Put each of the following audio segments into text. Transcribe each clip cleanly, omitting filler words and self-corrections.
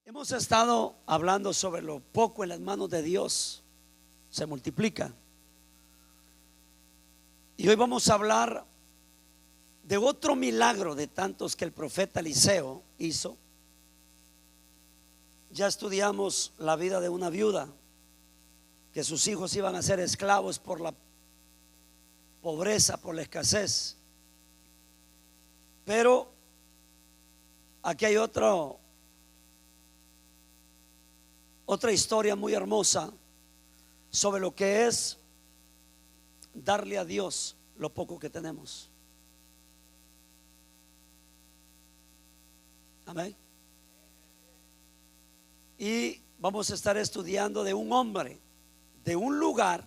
Hemos estado hablando sobre lo poco en las manos de Dios se multiplica. Y hoy vamos a hablar de otro milagro de tantos que el profeta Eliseo hizo. Ya estudiamos la vida de una viuda, que sus hijos iban a ser esclavos por la pobreza, por la escasez. Pero aquí hay otra historia muy hermosa sobre lo que es darle a Dios lo poco que tenemos. Amén. Y vamos a estar estudiando de un hombre, de un lugar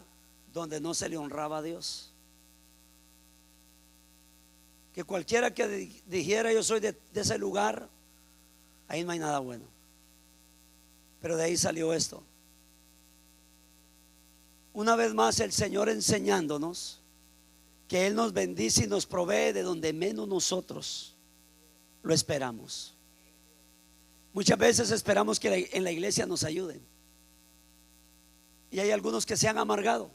donde no se le honraba a Dios. Que cualquiera que dijera yo soy de ese lugar, ahí no hay nada bueno. Pero de ahí salió esto. Una vez más el Señor enseñándonos que Él nos bendice y nos provee de donde menos nosotros lo esperamos. Muchas veces esperamos que en la iglesia nos ayuden, y hay algunos que se han amargado.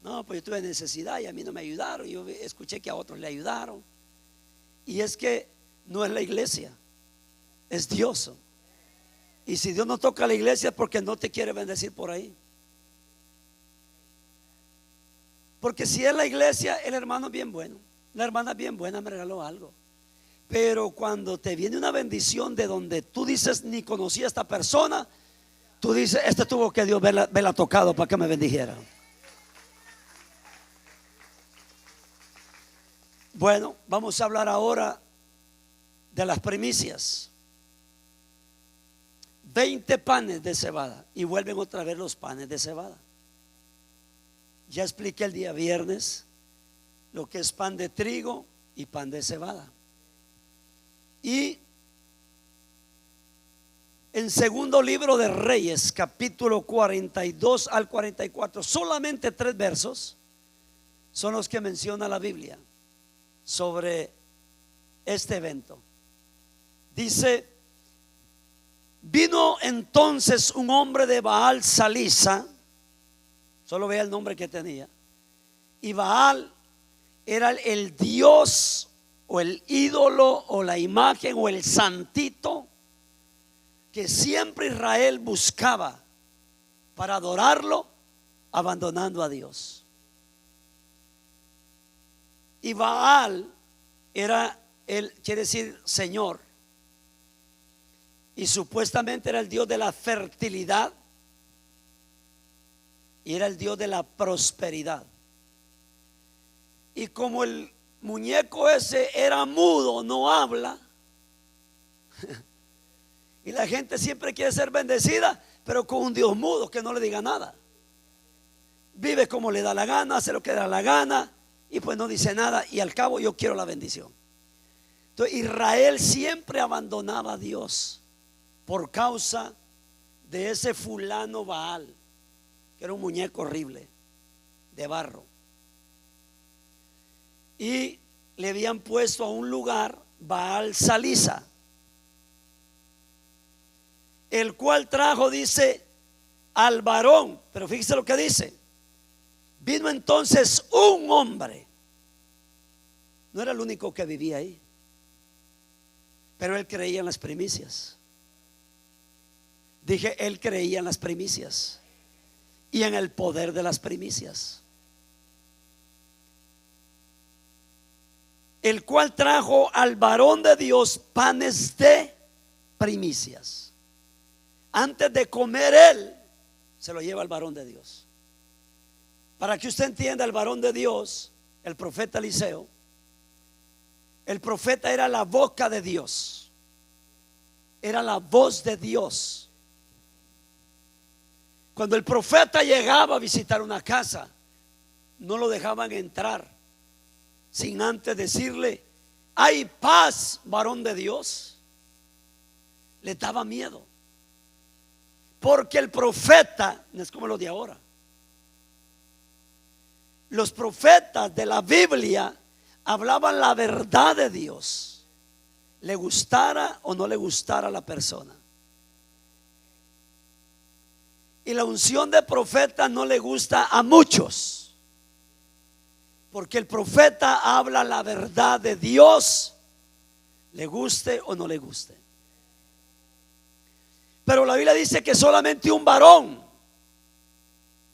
No, pues yo tuve necesidad y a mí no me ayudaron. Yo escuché que a otros le ayudaron. Y es que no es la iglesia, es Dios. Y si Dios no toca a la iglesia es porque no te quiere bendecir por ahí. Porque si es la iglesia, el hermano es bien bueno, la hermana es bien buena, me regaló algo. Pero cuando te viene una bendición de donde tú dices ni conocí a esta persona, tú dices, este tuvo que Dios verla tocado para que me bendijera. Bueno, vamos a hablar ahora de las primicias. 20 panes de cebada, y vuelven otra vez los panes de cebada. Ya expliqué el día viernes lo que es pan de trigo y pan de cebada. Y en segundo libro de Reyes, capítulo 42 al 44, solamente 3 versos son los que menciona la Biblia sobre este evento. Dice: vino entonces un hombre de Baal Salisa, solo vea el nombre que tenía, y Baal era el dios o el ídolo o la imagen o el santito que siempre Israel buscaba para adorarlo, abandonando a Dios. Y Baal era quiere decir Señor, y supuestamente era el dios de la fertilidad y era el dios de la prosperidad. Y como el muñeco ese era mudo, no habla, y la gente siempre quiere ser bendecida, pero con un Dios mudo que no le diga nada. Vive como le da la gana, hace lo que le da la gana, y pues no dice nada, y al cabo yo quiero la bendición. Entonces Israel siempre abandonaba a Dios por causa de ese fulano Baal, que era un muñeco horrible de barro, y le habían puesto a un lugar Baal Salisa, el cual trajo, dice, al varón. Pero fíjese lo que dice: vino entonces un hombre. No era el único que vivía ahí, pero él creía en las primicias. Dije, él creía en las primicias y en el poder de las primicias, el cual trajo al varón de Dios panes de primicias. Antes de comer él, se lo lleva al varón de Dios. Para que usted entienda, el varón de Dios, el profeta Eliseo, el profeta era la boca de Dios, era la voz de Dios. Cuando el profeta llegaba a visitar una casa, no lo dejaban entrar sin antes decirle: hay paz, varón de Dios. Le daba miedo, porque el profeta no es como los de ahora. Los profetas de la Biblia hablaban la verdad de Dios, le gustara o no le gustara a la persona. Y la unción de profeta no le gusta a muchos, porque el profeta habla la verdad de Dios, le guste o no le guste. Pero la Biblia dice que solamente un varón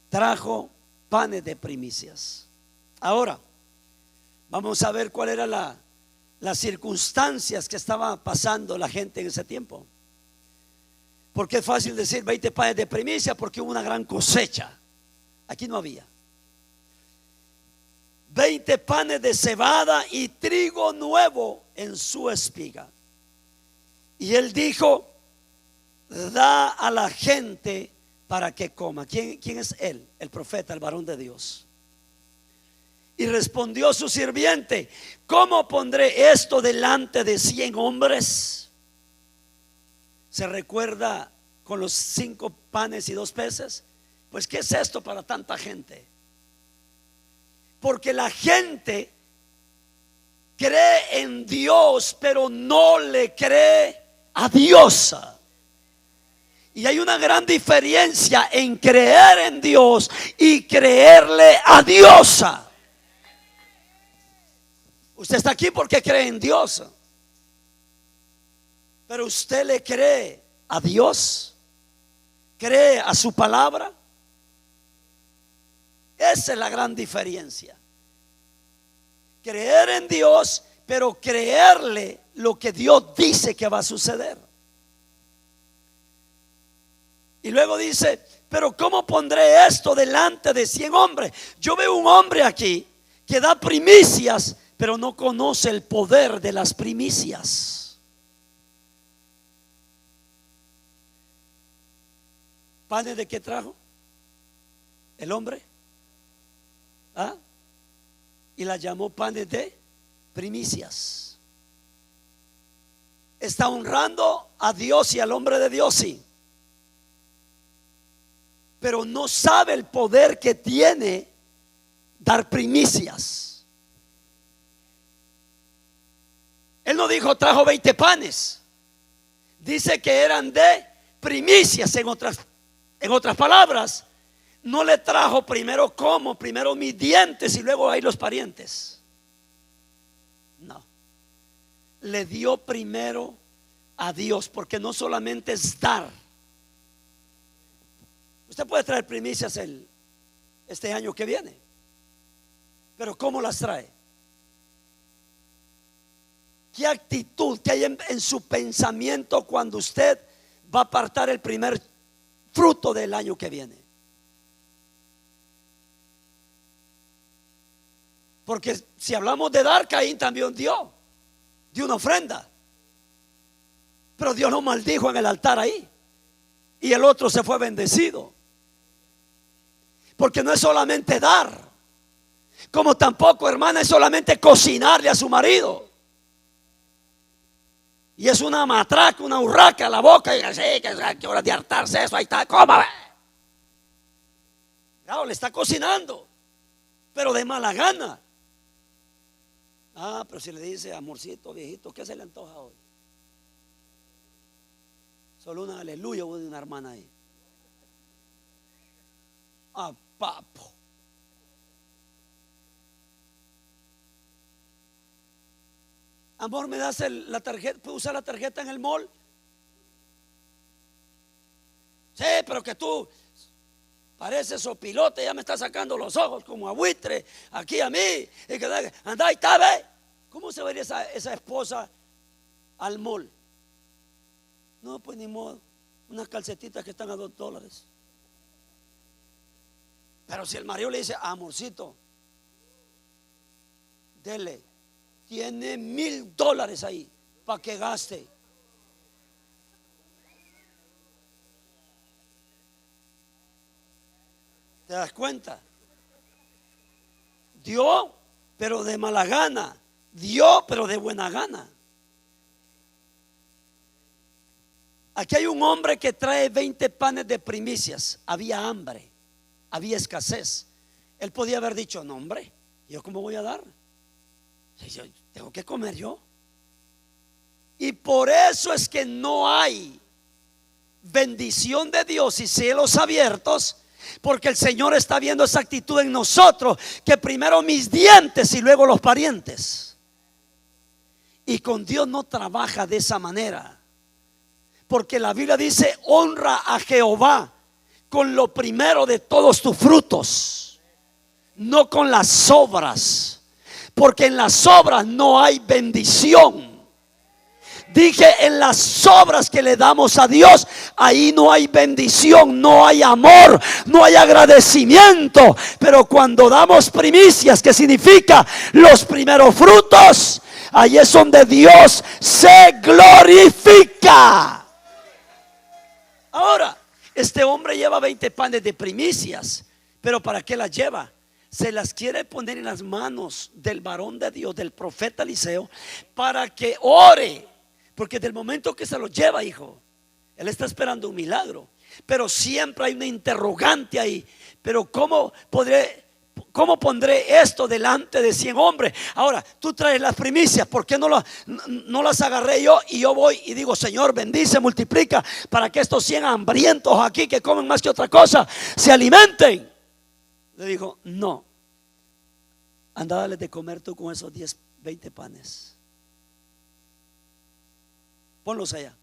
trajo panes de primicias. Ahora vamos a ver cuál era las circunstancias que estaba pasando la gente en ese tiempo. Porque es fácil decir 20 panes de primicia, porque hubo una gran cosecha. Aquí no había 20 panes de cebada y trigo nuevo en su espiga. Y él dijo: da a la gente para que coma. ¿Quién es él? El profeta, el varón de Dios. Y respondió su sirviente: ¿cómo pondré esto delante de 100 hombres? ¿Se recuerda con los 5 panes y 2 peces? Pues ¿qué es esto para tanta gente? Porque la gente cree en Dios, pero no le cree a Dios. Y hay una gran diferencia en creer en Dios y creerle a Dios. Usted está aquí porque cree en Dios, pero usted le cree a Dios, cree a su palabra. Esa es la gran diferencia. Creer en Dios, pero creerle lo que Dios dice que va a suceder. Y luego dice: pero ¿cómo pondré esto delante de 100 hombres? Yo veo un hombre aquí que da primicias, pero no conoce el poder de las primicias. ¿Panes de qué trajo el hombre? ¿Ah? Y la llamó panes de primicias. Está honrando a Dios y al hombre de Dios, sí, pero no sabe el poder que tiene dar primicias. Él no dijo trajo 20 panes, dice que eran de primicias. En otras palabras, no le trajo primero primero mis dientes y luego ahí los parientes. No, le dio primero a Dios, porque no solamente es dar. Usted puede traer primicias este año que viene, pero ¿cómo las trae? ¿Qué actitud que hay en su pensamiento cuando usted va a apartar el primer fruto del año que viene? Porque si hablamos de dar, Caín también dio una ofrenda, pero Dios lo maldijo en el altar ahí, y el otro se fue bendecido. Porque no es solamente dar, como tampoco, hermana, es solamente cocinarle a su marido. Y es una matraca, una urraca a la boca, y así, que hora de hartarse eso, ahí está, coma. Claro, le está cocinando, pero de mala gana. Pero si le dice: amorcito, viejito, ¿qué se le antoja hoy? Solo una aleluya hubo de una hermana ahí. Papo. Amor, ¿me das la tarjeta? ¿Puedo usar la tarjeta en el mall? Sí, pero que tú pareces sopilote, ya me está sacando los ojos como a buitre aquí a mí. Y que anda y está, ve. ¿Cómo se vería esa esposa al mall? No, pues ni modo, unas calcetitas que están a $2. Pero si el marido le dice: amorcito, dele, tiene $1,000 ahí para que gaste. ¿Te das cuenta? Dio, pero de mala gana. Dio, pero de buena gana. Aquí hay un hombre que trae 20 panes de primicias. Había hambre, había escasez. Él podía haber dicho: no, hombre, ¿yo cómo voy a dar? Yo tengo que comer yo. Y por eso es que no hay bendición de Dios y cielos abiertos, porque el Señor está viendo esa actitud en nosotros, que primero mis dientes y luego los parientes. Y con Dios no trabaja de esa manera, porque la Biblia dice: honra a Jehová con lo primero de todos tus frutos, no con las obras, porque en las obras no hay bendición. Dije, en las obras que le damos a Dios, ahí no hay bendición, no hay amor, no hay agradecimiento. Pero cuando damos primicias, que significa los primeros frutos, ahí es donde Dios se glorifica. Ahora, este hombre lleva 20 panes de primicias, pero ¿para qué las lleva? Se las quiere poner en las manos del varón de Dios, del profeta Eliseo, para que ore. Porque del momento que se los lleva, hijo, él está esperando un milagro. Pero siempre hay una interrogante ahí. Pero ¿cómo pondré esto delante de 100 hombres? Ahora, tú traes las primicias, ¿por qué no las agarré yo? Y yo voy y digo: Señor, bendice, multiplica, para que estos 100 hambrientos aquí, que comen más que otra cosa, se alimenten. Le dijo: no, anda, dale de comer tú con esos 20 panes. Ponlos allá.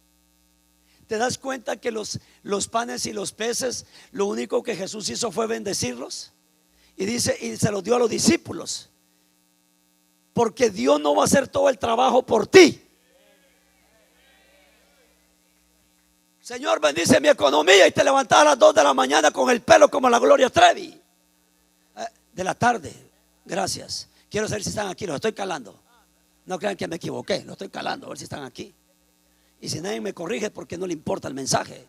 ¿Te das cuenta que los panes y los peces, lo único que Jesús hizo fue bendecirlos? Y dice, y se los dio a los discípulos, porque Dios no va a hacer todo el trabajo por ti. Señor, bendice mi economía, y te levantas a las 2 de la mañana con el pelo como la Gloria Trevi. De la tarde, gracias. Quiero saber si están aquí, los estoy calando. No crean que me equivoqué, los estoy calando, a ver si están aquí. Y si nadie me corrige, porque no le importa el mensaje.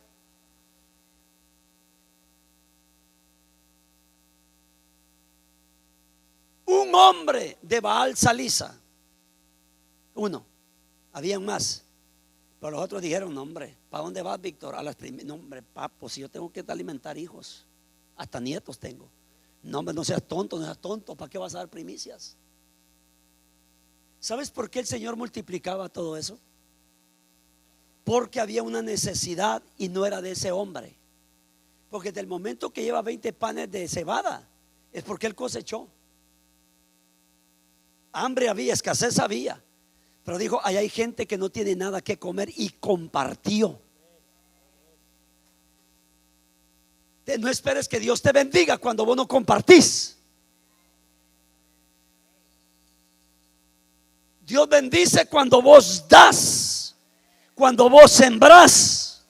Un hombre de Baal Salisa, uno, habían más, pero los otros dijeron: no, hombre, ¿para dónde vas, Víctor? A las no, hombre, papo, si yo tengo que alimentar hijos, hasta nietos tengo. No, hombre, no seas tonto, ¿para qué vas a dar primicias? ¿Sabes por qué el Señor multiplicaba todo eso? Porque había una necesidad y no era de ese hombre. Porque del momento que lleva 20 panes de cebada, es porque él cosechó. Hambre había, escasez había, pero dijo: ahí hay gente que no tiene nada que comer, y compartió. No esperes que Dios te bendiga cuando vos no compartís. Dios bendice cuando vos das, cuando vos sembrás.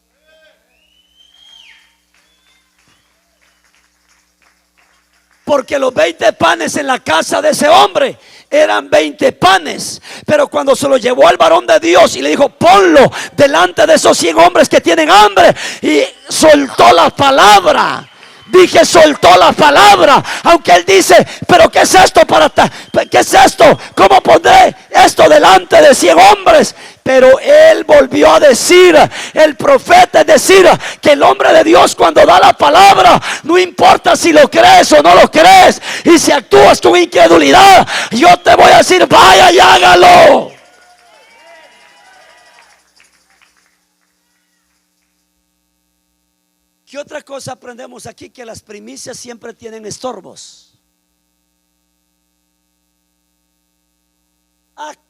Porque los 20 panes en la casa de ese hombre eran 20 panes, pero cuando se lo llevó al varón de Dios y le dijo: ponlo delante de esos 100 hombres que tienen hambre, y soltó la palabra. Dije, soltó la palabra. Aunque él dice: pero ¿qué es esto ¿qué es esto? ¿Cómo pondré esto delante de 100 hombres? Pero él volvió a decir, el profeta, es decir, que el hombre de Dios, cuando da la palabra, no importa si lo crees o no lo crees, y si actúas con incredulidad, yo te voy a decir: vaya y hágalo. ¿Qué otra cosa aprendemos aquí? Que las primicias siempre tienen estorbos.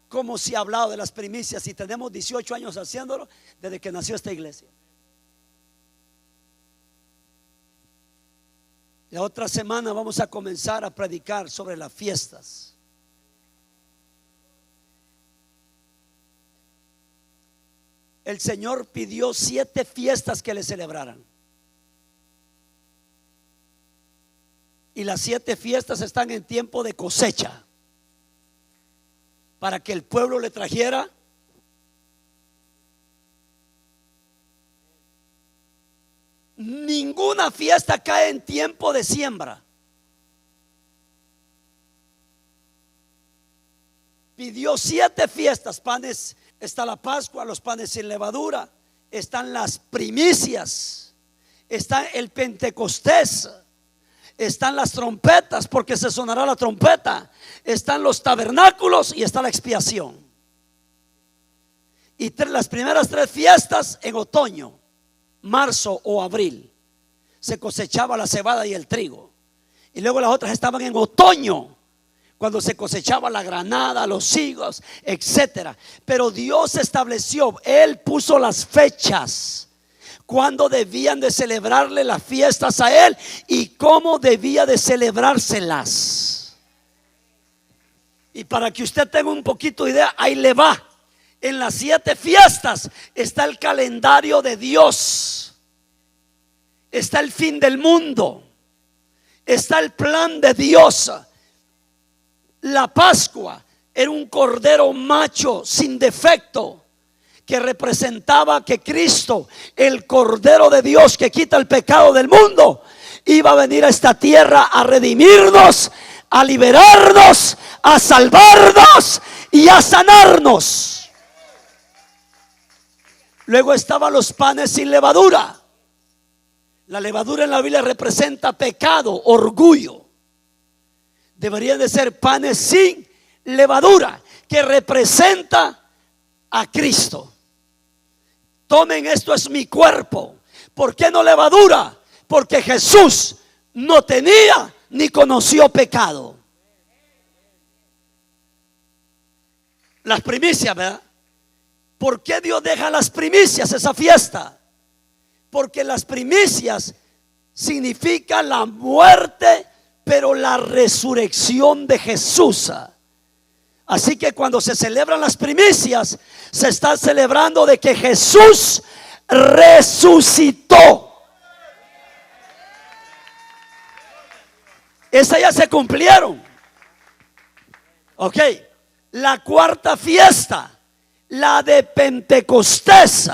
Como si ha hablado de las primicias, y tenemos 18 años haciéndolo desde que nació esta iglesia. La otra semana vamos a comenzar a predicar sobre las fiestas. El Señor pidió 7 fiestas que le celebraran. Y las 7 fiestas están en tiempo de cosecha, para que el pueblo le trajera ninguna fiesta cae en tiempo de siembra. Pidió 7 fiestas, panes, está la Pascua, los panes sin levadura, están las primicias, está el Pentecostés, están las trompetas, porque se sonará la trompeta, están los tabernáculos y está la expiación. Y las primeras 3 fiestas en otoño, marzo o abril, se cosechaba la cebada y el trigo. Y luego las otras estaban en otoño, cuando se cosechaba la granada, los higos, etcétera. Pero Dios estableció, Él puso las fechas cuando debían de celebrarle las fiestas a Él y cómo debía de celebrárselas. Y para que usted tenga un poquito de idea, ahí le va. En las 7 fiestas está el calendario de Dios, está el fin del mundo, está el plan de Dios. La Pascua era un cordero macho sin defecto, que representaba que Cristo, el Cordero de Dios que quita el pecado del mundo, iba a venir a esta tierra a redimirnos, a liberarnos, a salvarnos y a sanarnos. Luego estaban los panes sin levadura. La levadura en la Biblia representa pecado, orgullo. Deberían de ser panes sin levadura, que representa a Cristo. Tomen, esto es mi cuerpo. ¿Por qué no levadura? Porque Jesús no tenía ni conoció pecado. Las primicias, ¿verdad? ¿Por qué Dios deja las primicias, esa fiesta? Porque las primicias significan la muerte, pero la resurrección de Jesús. Así que cuando se celebran las primicias, se está celebrando de que Jesús resucitó. Esas ya se cumplieron. Ok, la cuarta fiesta, la de Pentecostés.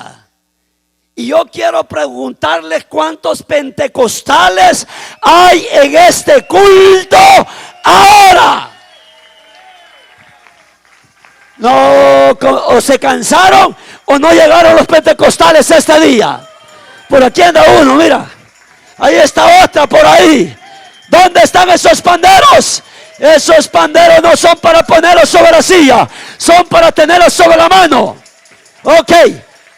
Y yo quiero preguntarles cuántos pentecostales hay en este culto ahora. No, o se cansaron o no llegaron los pentecostales este día. Por aquí anda uno, mira. Ahí está otra por ahí. ¿Dónde están esos panderos? Esos panderos no son para ponerlos sobre la silla, son para tenerlos sobre la mano. Ok,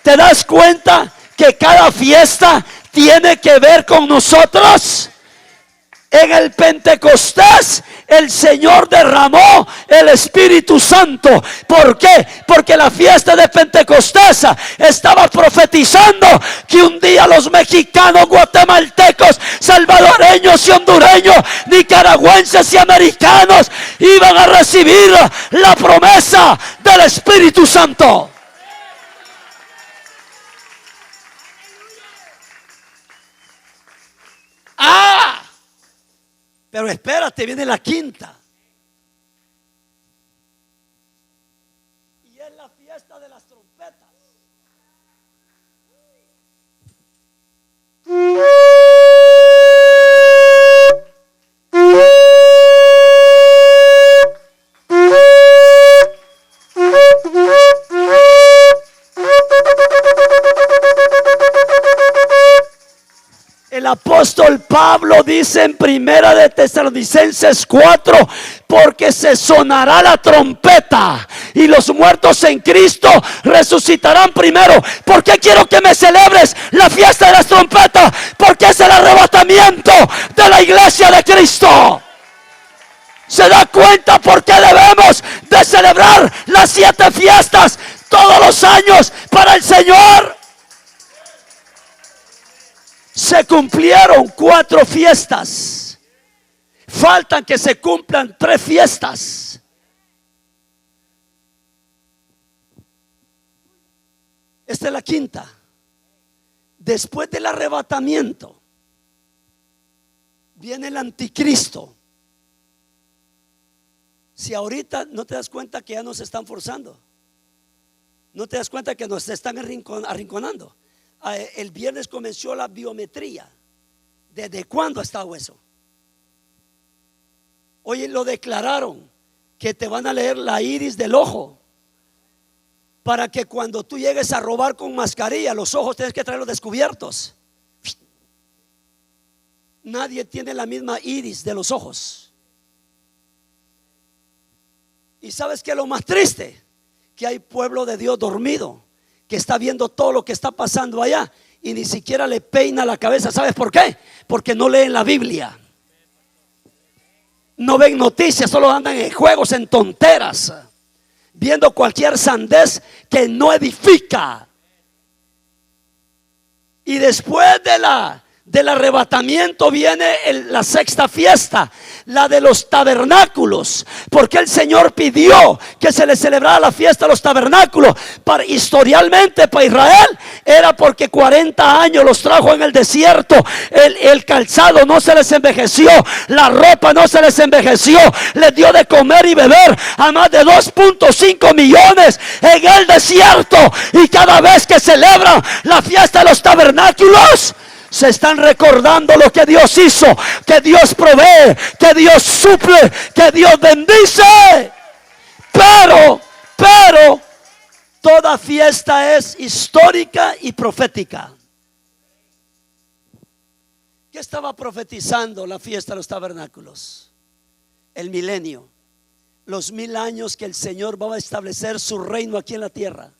¿te das cuenta que cada fiesta tiene que ver con nosotros? En el Pentecostés el Señor derramó el Espíritu Santo. ¿Por qué? Porque la fiesta de Pentecostés estaba profetizando que un día los mexicanos, guatemaltecos, salvadoreños y hondureños, nicaragüenses y americanos iban a recibir la promesa del Espíritu Santo. Pero espérate, viene la quinta. Y es la fiesta de las trompetas. El apóstol Pablo dice en Primera de Tesalonicenses 4: porque se sonará la trompeta y los muertos en Cristo resucitarán primero. ¿Por qué quiero que me celebres la fiesta de las trompetas? Porque es el arrebatamiento de la iglesia de Cristo. ¿Se da cuenta por qué debemos de celebrar las 7 fiestas todos los años para el Señor? Se cumplieron 4 fiestas. Faltan que se cumplan 3 fiestas. Esta es la quinta. Después del arrebatamiento viene el anticristo. Si ahorita no te das cuenta que ya nos están forzando, no te das cuenta que nos están arrinconando. El viernes comenzó la biometría. ¿Desde cuándo ha estado eso? Hoy lo declararon que te van a leer la iris del ojo, para que cuando tú llegues a robar con mascarilla, los ojos tienes que traerlos descubiertos. Nadie tiene la misma iris de los ojos. ¿Y sabes qué es lo más triste? Que hay pueblo de Dios dormido, que está viendo todo lo que está pasando allá y ni siquiera le peina la cabeza. ¿Sabes por qué? Porque no leen la Biblia, no ven noticias, solo andan en juegos, en tonteras, viendo cualquier sandez que no edifica. Y después del arrebatamiento viene la sexta fiesta, la de los tabernáculos, porque el Señor pidió que se le celebrara la fiesta de los tabernáculos. Historialmente para Israel era porque 40 años los trajo en el desierto. El calzado no se les envejeció, la ropa no se les envejeció, les dio de comer y beber a más de 2.5 millones en el desierto. Y cada vez que celebran la fiesta de los tabernáculos, se están recordando lo que Dios hizo, que Dios provee, que Dios suple, que Dios bendice. Pero toda fiesta es histórica y profética. ¿Qué estaba profetizando la fiesta de los tabernáculos? El milenio, los 1000 años que el Señor va a establecer su reino aquí en la tierra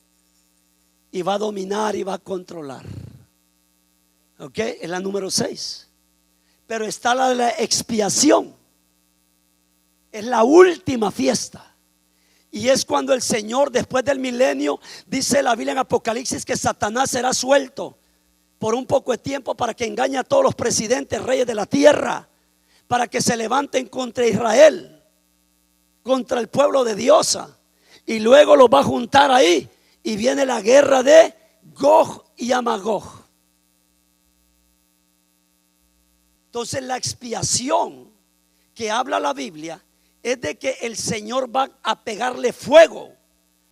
y va a dominar y va a controlar. Ok, es la número 6. Pero está la de la expiación. Es la última fiesta. Y es cuando el Señor, después del milenio, dice la Biblia en Apocalipsis, que Satanás será suelto por un poco de tiempo para que engañe a todos los presidentes, reyes de la tierra, para que se levanten contra Israel, contra el pueblo de Dios. Y luego los va a juntar ahí. Y viene la guerra de Gog y Magog. Entonces la expiación que habla la Biblia es de que el Señor va a pegarle fuego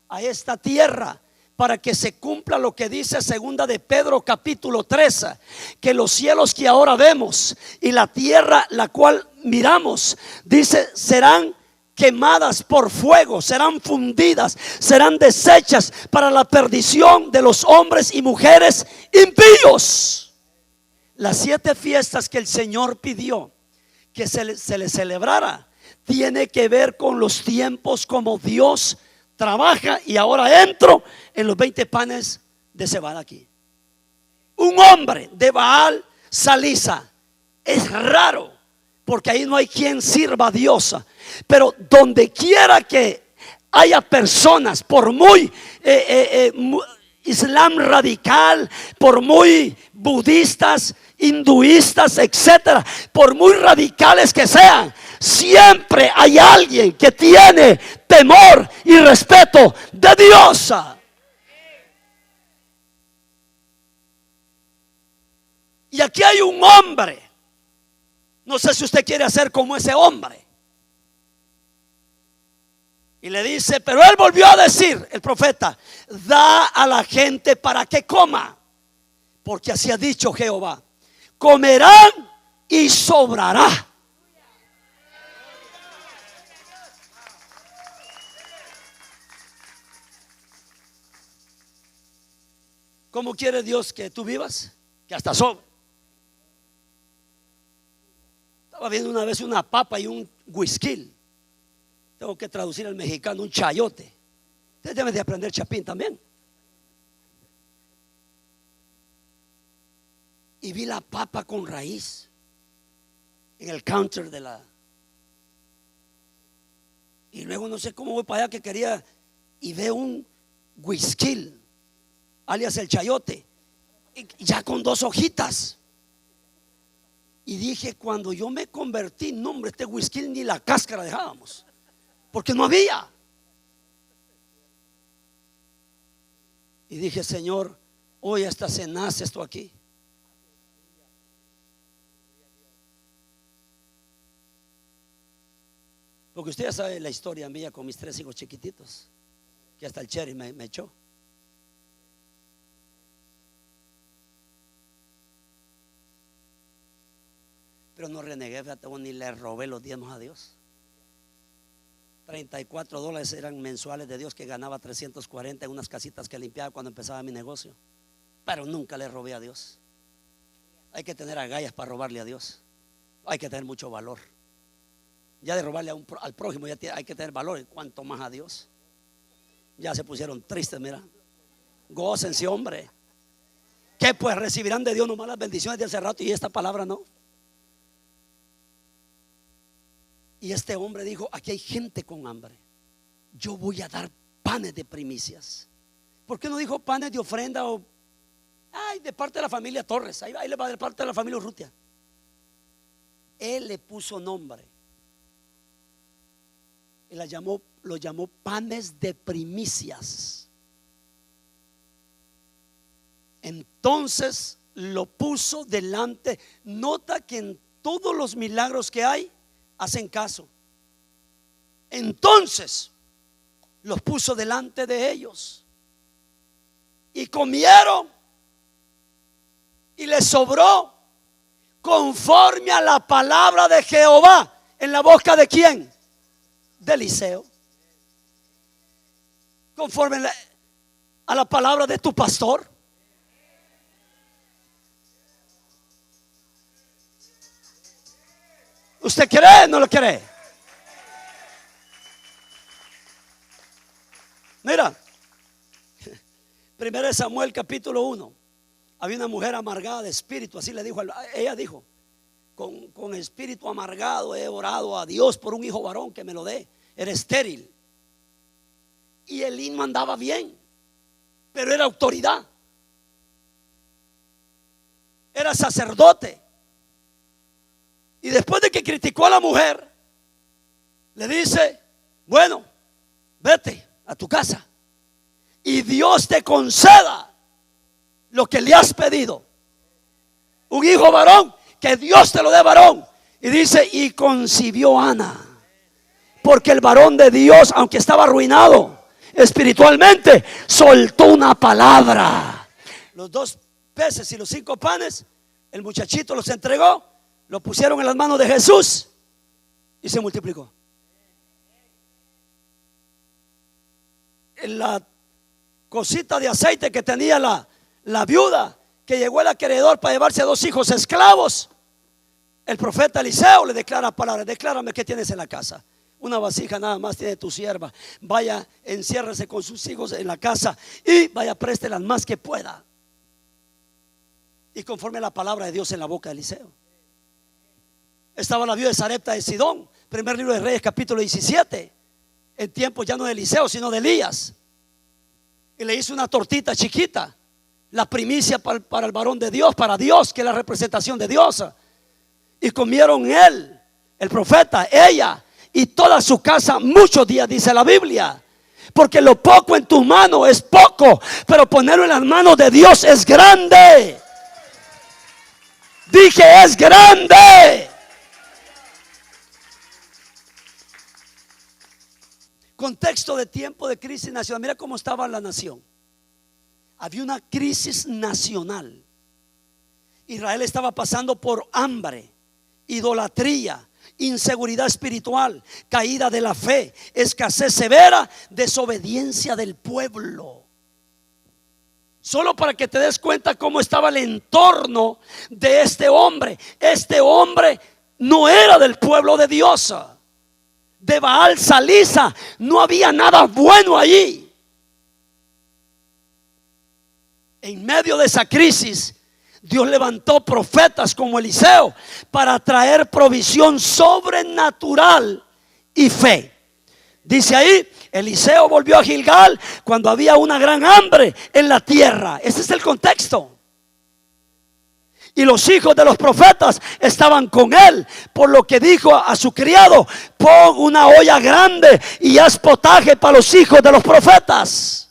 a esta tierra para que se cumpla lo que dice segunda de Pedro capítulo 3, que los cielos que ahora vemos y la tierra la cual miramos, dice, serán quemadas por fuego, serán fundidas, serán deshechas para la perdición de los hombres y mujeres impíos. Las 7 fiestas que el Señor pidió que se le celebrara tiene que ver con los tiempos, como Dios trabaja. Y ahora entro en los 20 panes de cebada aquí. Un hombre de Baal Salisa es raro, porque ahí no hay quien sirva a Dios. Pero donde quiera que haya personas, por muy Islam radical, por muy budistas, hinduistas, etcétera, por muy radicales que sean, siempre hay alguien que tiene temor y respeto de Dios. Y aquí hay un hombre, no sé si usted quiere hacer como ese hombre. Y le dice, pero él volvió a decir, el profeta, da a la gente para que coma, porque así ha dicho Jehová, comerán y sobrará. ¿Cómo quiere Dios que tú vivas? Que hasta sobre. Estaba viendo una vez una papa y un whisky. Tengo que traducir al mexicano, un chayote. Ustedes deben de aprender chapín también. Y vi la papa con raíz en el counter de la. Y luego no sé cómo voy para allá que quería. Y veo un whisky, alias el chayote, ya con 2 hojitas. Y dije, cuando yo me convertí, no hombre, este whisky ni la cáscara dejábamos, porque no había. Y dije, Señor, hoy hasta se nace esto aquí. Porque usted ya sabe la historia mía con mis 3 hijos chiquititos, que hasta el Cherry me echó. Pero no renegué, fíjate, ni le robé los diezmos a Dios. $34 eran mensuales de Dios, que ganaba 340 en unas casitas que limpiaba cuando empezaba mi negocio. Pero nunca le robé a Dios. Hay que tener agallas para robarle a Dios. Hay que tener mucho valor. Ya de robarle al prójimo ya hay que tener valor, y cuanto más a Dios. Ya se pusieron tristes, mira. Gócense, hombre. Que pues recibirán de Dios nomás las bendiciones de hace rato y esta palabra no. Y este hombre dijo: aquí hay gente con hambre, yo voy a dar panes de primicias. ¿Por qué no dijo panes de ofrenda o de parte de la familia Torres? Ahí le va de parte de la familia Urrutia. Él le puso nombre y lo llamó panes de primicias. Entonces lo puso delante. Nota que en todos los milagros que hay hacen caso. Entonces los puso delante de ellos y comieron y les sobró conforme a la palabra de Jehová. ¿En la boca de quién? De Eliseo. Conforme a la palabra de tu pastor. ¿Usted cree o no lo cree? Mira, 1 Samuel capítulo 1. Había una mujer amargada de espíritu, así le dijo, ella dijo: con espíritu amargado he orado a Dios por un hijo varón que me lo dé. Era estéril. Y Elí no andaba bien, pero era autoridad, era sacerdote. Y después de que criticó a la mujer, le dice: bueno, vete a tu casa y Dios te conceda lo que le has pedido, un hijo varón, que Dios te lo dé varón. Y dice: y concibió Ana, porque el varón de Dios, aunque estaba arruinado espiritualmente, soltó una palabra. Los 2 peces y los 5 panes, el muchachito los entregó, lo pusieron en las manos de Jesús y se multiplicó. En la cosita de aceite que tenía la viuda, que llegó el acreedor para llevarse a 2 hijos esclavos, el profeta Eliseo le declara palabras: declárame qué tienes en la casa. Una vasija nada más tiene tu sierva. Vaya, enciérrese con sus hijos en la casa y vaya, préstelas más que pueda. Y conforme a la palabra de Dios en la boca de Eliseo. Estaba la viuda de Sarepta de Sidón, primer libro de Reyes capítulo 17, en tiempo ya no de Eliseo sino de Elías. Y le hizo una tortita chiquita, la primicia para el varón de Dios, para Dios, que es la representación de Dios. Y comieron él, el profeta, ella y toda su casa muchos días, dice la Biblia. Porque lo poco en tu mano es poco, pero ponerlo en las manos de Dios es grande. Dije, es grande. Contexto de tiempo de crisis nacional. Mira cómo estaba la nación. Había una crisis nacional. Israel estaba pasando por hambre, idolatría, inseguridad espiritual, caída de la fe, escasez severa, desobediencia del pueblo. Solo para que te des cuenta cómo estaba el entorno de este hombre. Este hombre no era del pueblo de Dios. De Baal Salisa no había nada bueno allí. En medio de esa crisis, Dios levantó profetas como Eliseo para traer provisión sobrenatural y fe. Dice ahí: Eliseo volvió a Gilgal cuando había una gran hambre en la tierra. Ese es el contexto. Y los hijos de los profetas estaban con él, por lo que dijo a su criado: pon una olla grande y haz potaje para los hijos de los profetas.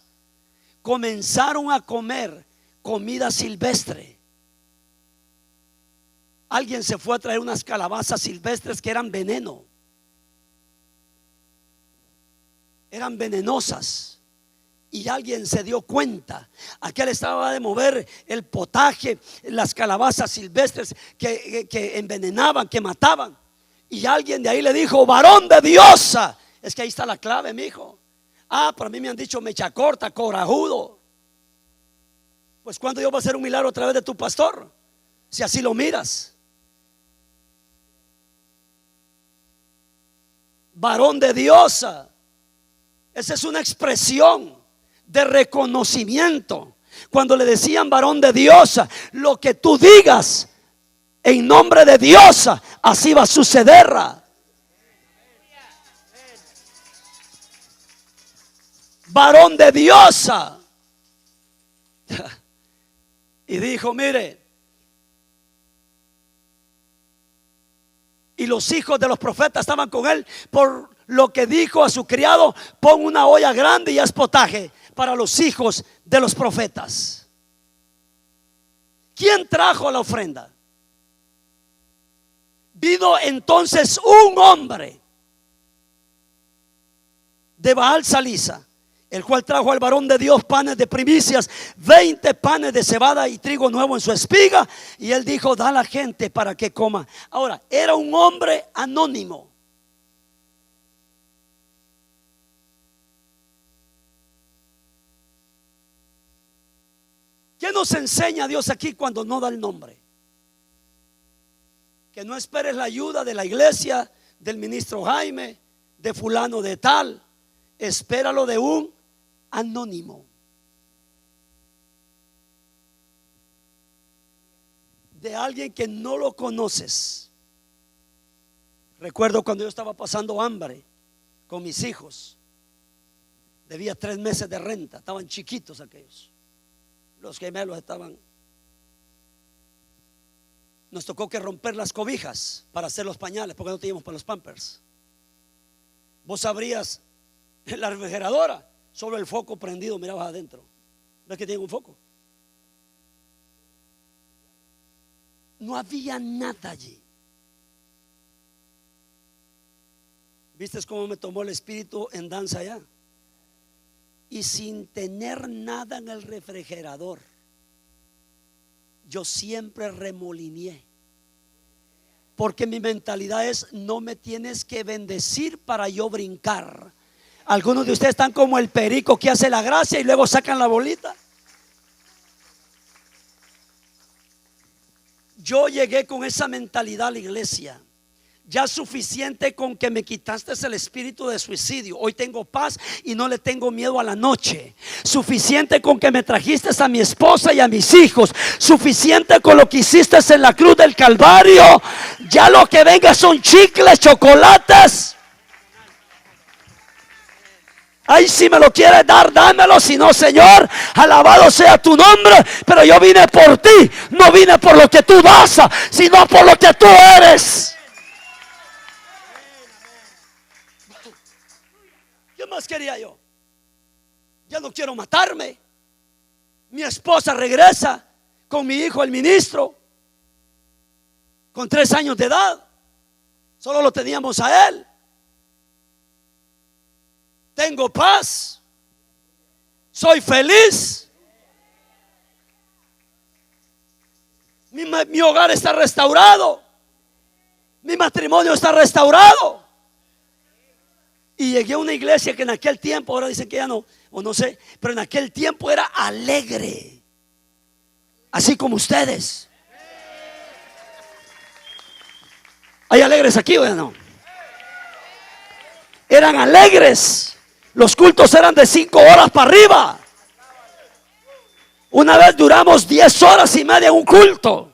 Comenzaron a comer comida silvestre. Alguien se fue a traer unas calabazas silvestres que eran veneno, eran venenosas. Y alguien se dio cuenta. Aquel estaba de mover el potaje, las calabazas silvestres que envenenaban, que mataban. Y alguien de ahí le dijo: varón de Dios. Es que ahí está la clave, mi hijo. Pero a mí me han dicho mecha corta, corajudo. Pues ¿cuándo Dios va a hacer un milagro a través de tu pastor? Si así lo miras. Varón de Dios. Esa es una expresión de reconocimiento. Cuando le decían varón de Dios, lo que tú digas en nombre de Dios, así va a suceder. Varón de Dios. Y dijo, mire, y los hijos de los profetas estaban con él, por lo que dijo a su criado: pon una olla grande y haz potaje para los hijos de los profetas. ¿Quién trajo la ofrenda? Vino entonces un hombre de Baal Salisa, el cual trajo al varón de Dios panes de primicias, 20 panes de cebada y trigo nuevo en su espiga. Y él dijo: da a la gente para que coma. Ahora, era un hombre anónimo. ¿Qué nos enseña Dios aquí cuando no da el nombre? Que no esperes la ayuda de la iglesia, del ministro Jaime, de fulano de tal. Espéralo de un anónimo, de alguien que no lo conoces. Recuerdo cuando yo estaba pasando hambre con mis hijos, debía 3 meses de renta, estaban chiquitos aquellos, los gemelos estaban. Nos tocó que romper las cobijas para hacer los pañales, porque no teníamos para los pampers. Vos abrías la refrigeradora, solo el foco prendido, mirabas adentro. ¿Ves que tiene un foco? No había nada allí. ¿Viste cómo me tomó el espíritu en danza allá? Y sin tener nada en el refrigerador, yo siempre remolineé, porque mi mentalidad es: no me tienes que bendecir para yo brincar. Algunos de ustedes están como el perico que hace la gracia y luego sacan la bolita. Yo llegué con esa mentalidad a la iglesia. Ya suficiente con que me quitaste el espíritu de suicidio. Hoy tengo paz y no le tengo miedo a la noche. Suficiente con que me trajiste a mi esposa y a mis hijos. Suficiente con lo que hiciste en la cruz del Calvario. Ya lo que venga son chicles, chocolates. Ay, si me lo quieres dar, dámelo. Si no, Señor, alabado sea tu nombre. Pero yo vine por ti. No vine por lo que tú das, sino por lo que tú eres. ¿Qué más quería yo? Ya no quiero matarme. Mi esposa regresa con mi hijo el ministro, con 3 años de edad. Solo lo teníamos a él. Tengo paz. Soy feliz. Mi hogar está restaurado. Mi matrimonio está restaurado. Y llegué a una iglesia que en aquel tiempo, ahora dicen que ya no, o no sé, pero en aquel tiempo era alegre, así como ustedes. ¿Hay alegres aquí o ya no? Eran alegres. Los cultos eran de 5 horas para arriba. Una vez duramos 10 horas y media en un culto.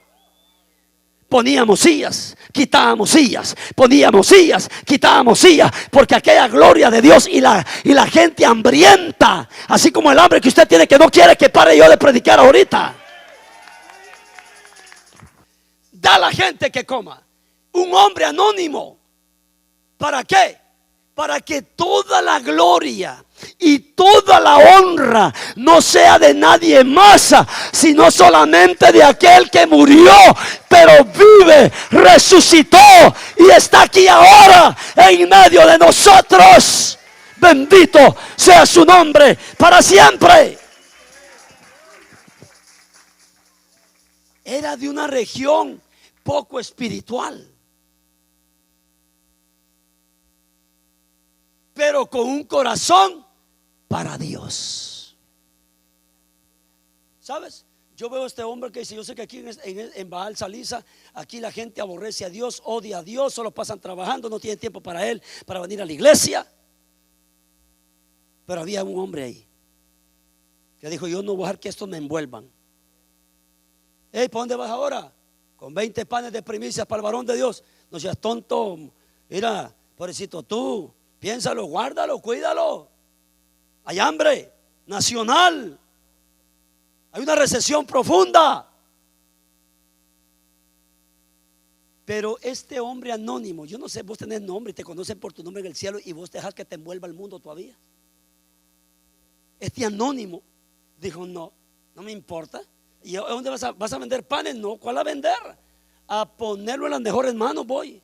Poníamos sillas, quitábamos sillas, poníamos sillas, quitábamos sillas, porque aquella gloria de Dios y la gente hambrienta, así como el hambre que usted tiene, que no quiere que pare yo de predicar ahorita. Da a la gente que coma. Un hombre anónimo. ¿Para qué? Para que toda la gloria y toda la honra no sea de nadie más, sino solamente de aquel que murió, pero vive, resucitó y está aquí ahora en medio de nosotros. Bendito sea su nombre para siempre. Era de una región poco espiritual, pero con un corazón para Dios. ¿Sabes? Yo veo a este hombre que dice: yo sé que aquí en Baal Salisa, aquí la gente aborrece a Dios, odia a Dios, solo pasan trabajando, no tienen tiempo para él, para venir a la iglesia. Pero había un hombre ahí que dijo: yo no voy a dejar que estos me envuelvan. Hey, ¿para dónde vas ahora? Con 20 panes de primicias para el varón de Dios. No seas tonto. Mira, pobrecito tú, piénsalo, guárdalo, cuídalo. Hay hambre nacional. Hay una recesión profunda. Pero este hombre anónimo, yo no sé, vos tenés nombre y te conocen por tu nombre en el cielo, y vos dejas que te envuelva el mundo todavía. Este anónimo dijo: no, no me importa. ¿Y a dónde vas a vender panes? No, ¿cuál a vender? A ponerlo en las mejores manos voy.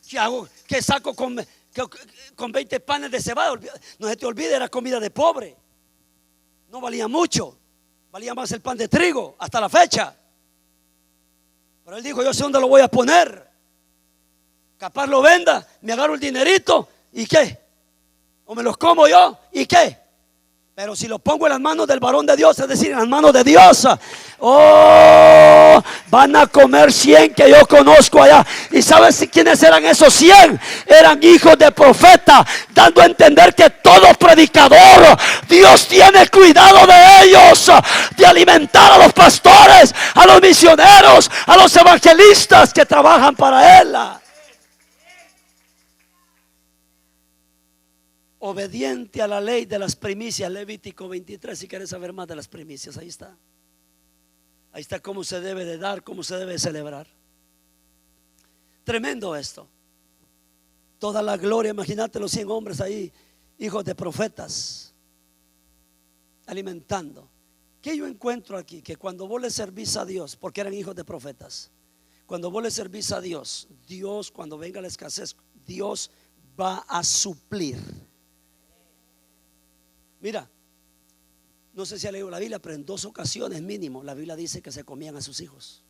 ¿Qué hago? ¿Qué saco con 20 panes de cebada? No se te olvide, era comida de pobre. No valía mucho, valía más el pan de trigo hasta la fecha. Pero él dijo: yo sé dónde lo voy a poner. Capaz lo venda, me agarro el dinerito, ¿y qué? O me los como yo, ¿y qué? Pero si lo pongo en las manos del varón de Dios, es decir, en las manos de Dios, oh, van a comer 100 que yo conozco allá. ¿Y sabes quiénes eran esos 100? Eran hijos de profeta, dando a entender que todo predicador, Dios tiene cuidado de ellos, de alimentar a los pastores, a los misioneros, a los evangelistas que trabajan para Él. Obediente a la ley de las primicias, Levítico 23. Si quieres saber más de las primicias, ahí está. Ahí está cómo se debe de dar, cómo se debe celebrar. Tremendo esto. Toda la gloria, imagínate los 100 hombres ahí, hijos de profetas, alimentando. ¿Qué yo encuentro aquí? Que cuando vos le servís a Dios, porque eran hijos de profetas, cuando vos le servís a Dios, Dios, cuando venga la escasez, Dios va a suplir. Mira, no sé si ha leído la Biblia, pero en 2 ocasiones mínimo la Biblia dice que se comían a sus hijos.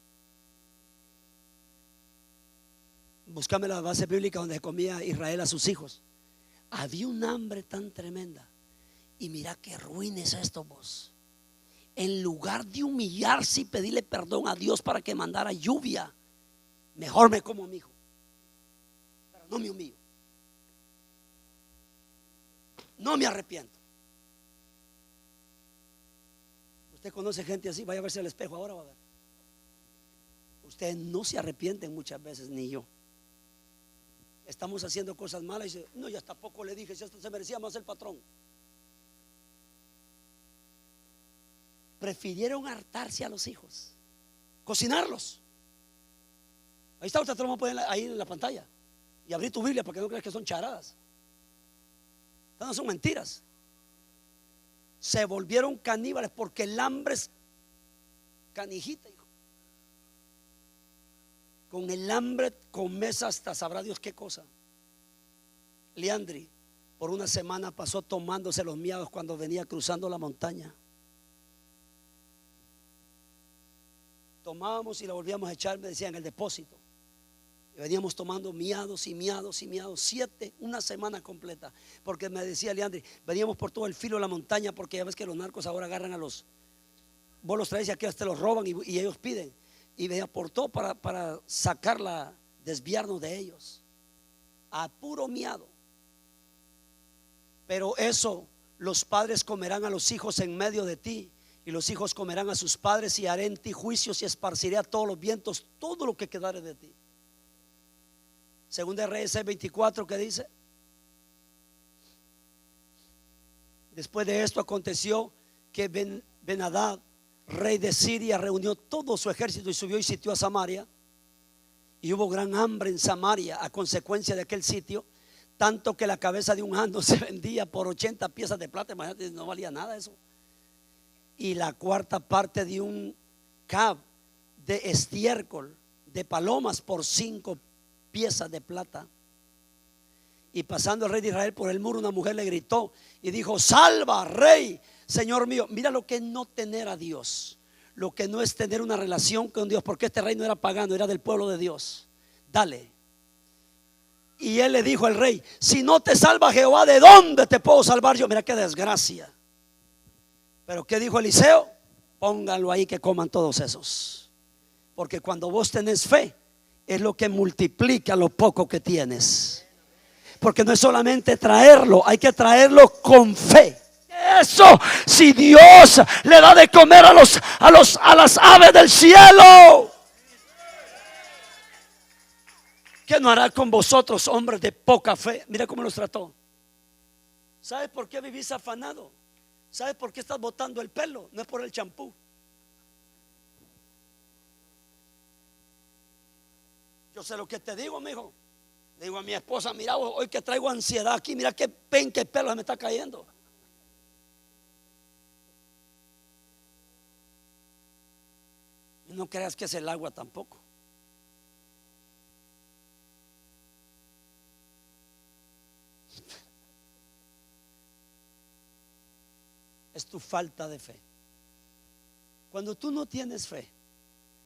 Búscame la base bíblica donde comía Israel a sus hijos. Había un hambre tan tremenda. Y mira qué ruin es esto, vos. En lugar de humillarse y pedirle perdón a Dios para que mandara lluvia, mejor me como a mi hijo, pero no me humillo, no me arrepiento. Usted conoce gente así, vaya a verse al espejo ahora, va a ver. Ustedes no se arrepienten muchas veces, ni yo. Estamos haciendo cosas malas y dice: no, ya hasta poco le dije, si esto se merecía más el patrón. Prefirieron hartarse a los hijos, cocinarlos. Ahí está, usted te lo vamos a poner ahí en la pantalla y abrir tu Biblia para que no creas que son charadas. Estas no son mentiras. Se volvieron caníbales porque el hambre es canijita, hijo. Con el hambre comes hasta sabrá Dios qué cosa. Leandri por una semana pasó tomándose los miados cuando venía cruzando la montaña. Tomábamos y la volvíamos a echar, me decían, en el depósito. Y veníamos tomando miados y miados y miados, 7, una semana completa. Porque me decía Leandri, veníamos por todo el filo de la montaña, porque ya ves que los narcos ahora agarran a los, vos los traes y aquí hasta los roban y ellos piden. Y me aportó para sacarla, desviarnos de ellos, a puro miado. Pero eso, los padres comerán a los hijos en medio de ti, y los hijos comerán a sus padres, y haré en ti juicios y esparciré a todos los vientos todo lo que quedare de ti. Segunda de Reyes 6:24, que dice: después de esto aconteció que Ben-Hadad, rey de Siria, reunió todo su ejército y subió y sitió a Samaria. Y hubo gran hambre en Samaria a consecuencia de aquel sitio, tanto que la cabeza de un asno se vendía por 80 piezas de plata. Imagínate, no valía nada eso. Y la cuarta parte de un cab de estiércol de palomas por 5 piezas de plata. Y pasando el rey de Israel por el muro, una mujer le gritó y dijo: salva, rey, señor mío. Mira lo que es no tener a Dios, lo que no es tener una relación con Dios, porque este rey no era pagano, era del pueblo de Dios. Dale. Y él le dijo al rey: si no te salva Jehová, ¿de dónde te puedo salvar yo? Mira qué desgracia. Pero ¿qué dijo Eliseo? Pónganlo ahí que coman todos esos. Porque cuando vos tenés fe, es lo que multiplica lo poco que tienes. Porque no es solamente traerlo, hay que traerlo con fe. Eso, si Dios le da de comer a las aves del cielo, ¿qué no hará con vosotros, hombres de poca fe? Mira cómo los trató. ¿Sabes por qué vivís afanado? ¿Sabes por qué estás botando el pelo? No es por el champú. Yo sé lo que te digo, mijo. Le digo a mi esposa, mira, hoy que traigo ansiedad aquí, mira qué penca el pelo se me está cayendo. Y no creas que es el agua tampoco. Es tu falta de fe. Cuando tú no tienes fe,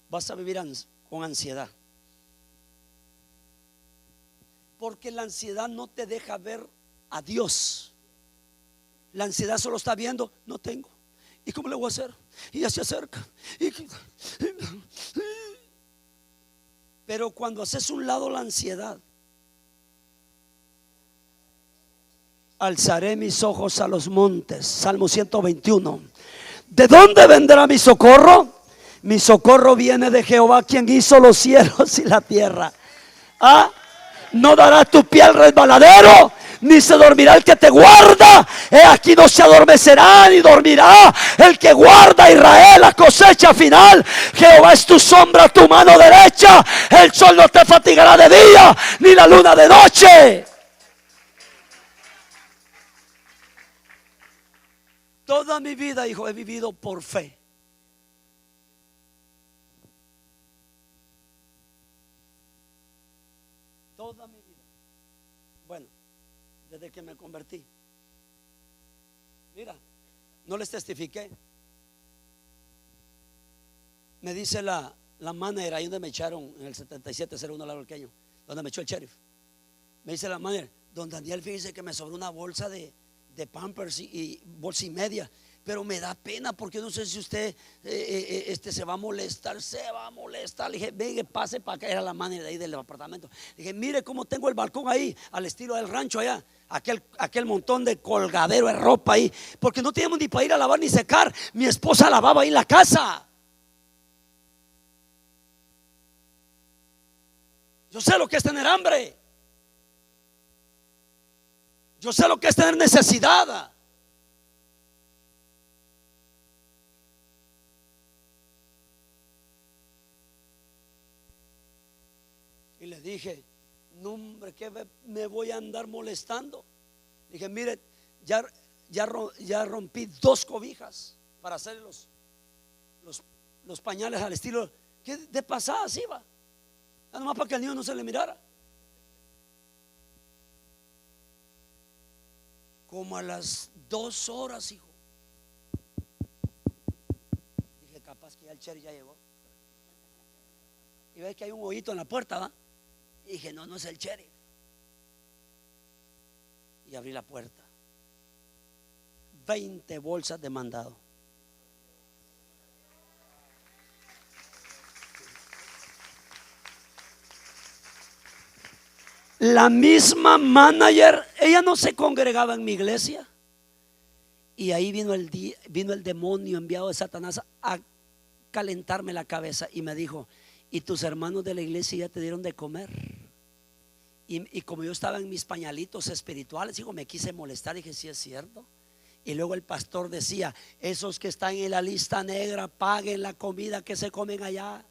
vas a vivir con ansiedad. Porque la ansiedad no te deja ver a Dios. La ansiedad solo está viendo, no tengo. ¿Y cómo le voy a hacer? Y ya se acerca. Pero cuando haces un lado la ansiedad, alzaré mis ojos a los montes. Salmo 121. ¿De dónde vendrá mi socorro? Mi socorro viene de Jehová, quien hizo los cielos y la tierra. No dará tu pie al resbaladero, ni se dormirá el que te guarda. Aquí no se adormecerá ni dormirá el que guarda a Israel la cosecha final. Jehová es tu sombra, tu mano derecha. El sol no te fatigará de día, ni la luna de noche. Toda mi vida, hijo, he vivido por fe. Toda mi vida. Bueno, desde que me convertí. Mira, no les testifiqué. Me dice la manager ahí donde me echaron en el 7701 Lado Alqueño, donde me echó el sheriff. Me dice la manager, don Daniel, fíjese que me sobró una bolsa de Pampers y bolsa y media, pero me da pena porque no sé si usted se va a molestar. Le dije, venga, pase para acá. Era la manager de ahí del apartamento. Le dije, mire cómo tengo el balcón ahí, al estilo del rancho allá, aquel montón de colgadero de ropa ahí, porque no teníamos ni para ir a lavar ni secar. Mi esposa lavaba ahí en la casa. Yo sé lo que es tener hambre. Yo sé lo que es tener necesidad. Y le dije, no, hombre, que me voy a andar molestando. Dije, mire, ya rompí 2 cobijas para hacer los pañales al estilo que de pasada así va. Nomás para que al niño no se le mirara. Como a las 2 horas, hijo, dije, capaz que ya el sheriff ya llegó. Y ves que hay un hoyito en la puerta, ¿va? Y dije, no es el sheriff. Y abrí la puerta. 20 bolsas de mandado. La misma manager, ella no se congregaba en mi iglesia. Y ahí vino el demonio enviado de Satanás a calentarme la cabeza y me dijo, ¿y tus hermanos de la iglesia ya te dieron de comer? Y como yo estaba en mis pañalitos espirituales, digo, me quise molestar. Dije, sí es cierto. Y luego el pastor decía, esos que están en la lista negra, paguen la comida que se comen allá.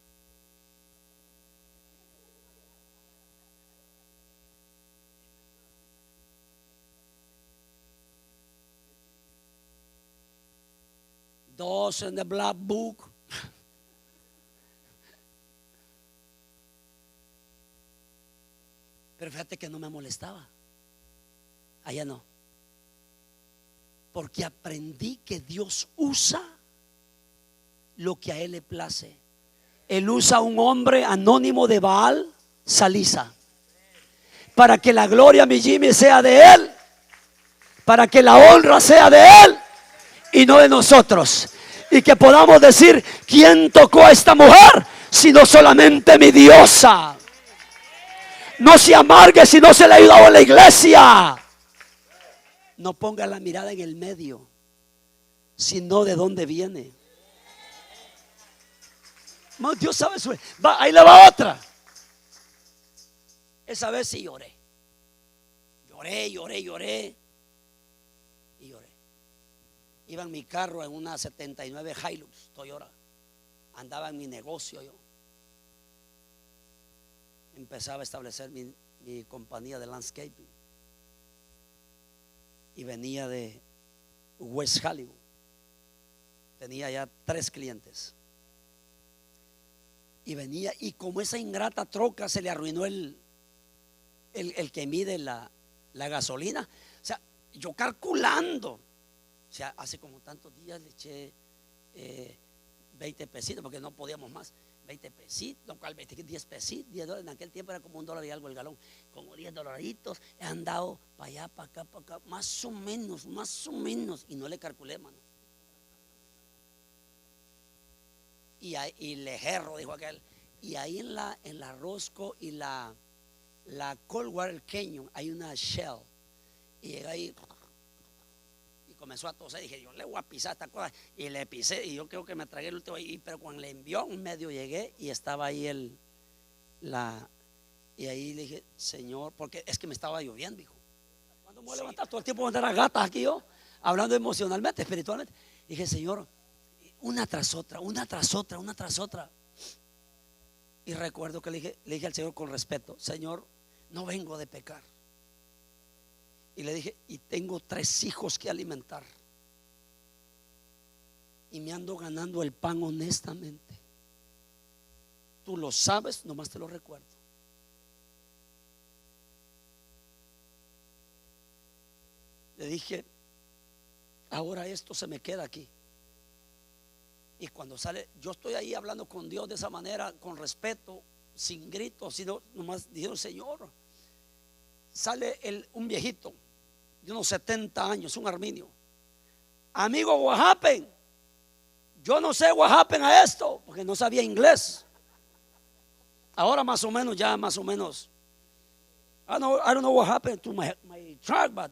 Those in the black book. Pero fíjate que no me molestaba. Allá no. Porque aprendí que Dios usa lo que a Él le place. Él usa a un hombre anónimo de Baal, Salisa, para que la gloria, mi Jimmy, sea de Él, para que la honra sea de Él y no de nosotros. Y que podamos decir, ¿quién tocó a esta mujer? Sino solamente mi diosa. No se amargue si no se le ha ayudado a la iglesia. No ponga la mirada en el medio, sino de dónde viene. Dios sabe su. Ahí le va otra. Esa vez sí lloré. Lloré. Iba en mi carro en una 79 Hilux Toyota. Andaba en mi negocio yo. Empezaba a establecer mi compañía de landscaping. Y venía de West Hollywood. Tenía ya 3 clientes. Y venía, y como esa ingrata troca se le arruinó el que mide la gasolina. O sea, yo calculando. O sea, hace como tantos días le eché 20 pesitos porque no podíamos más. 20 pesitos, lo cual 10 pesitos, 10 dólares. En aquel tiempo era como $1 y algo el galón. Como 10 dolaritos. He andado para allá, para acá, más o menos. Y no le calculé, mano. Y lejerro, dijo aquel. Y ahí en la Roscoe y la Coldwater Canyon hay una shell. Y llegué ahí y comenzó a toser. Dije, yo le voy a pisar esta cosa. Y le pisé. Y yo creo que me tragué el último. Pero cuando le envió un medio llegué y estaba ahí y ahí le dije, Señor, porque es que me estaba lloviendo, hijo. ¿Cuándo me voy a levantar? Todo el tiempo voy a andar a gatas aquí yo, hablando emocionalmente, espiritualmente. Dije, Señor, una tras otra. Y recuerdo que le dije al Señor con respeto, Señor, no vengo de pecar. Y le dije, y tengo 3 hijos que alimentar. Y me ando ganando el pan honestamente. Tú lo sabes, nomás te lo recuerdo. Le dije, ahora esto se me queda aquí. Y cuando sale, yo estoy ahí hablando con Dios de esa manera, con respeto, sin gritos, sino nomás dijeron, Señor. Sale un viejito de unos 70 años, un arminio. Amigo, what happened? Yo no sé what happened a esto, porque no sabía inglés. Ahora más o menos, I don't know what happened to my truck, but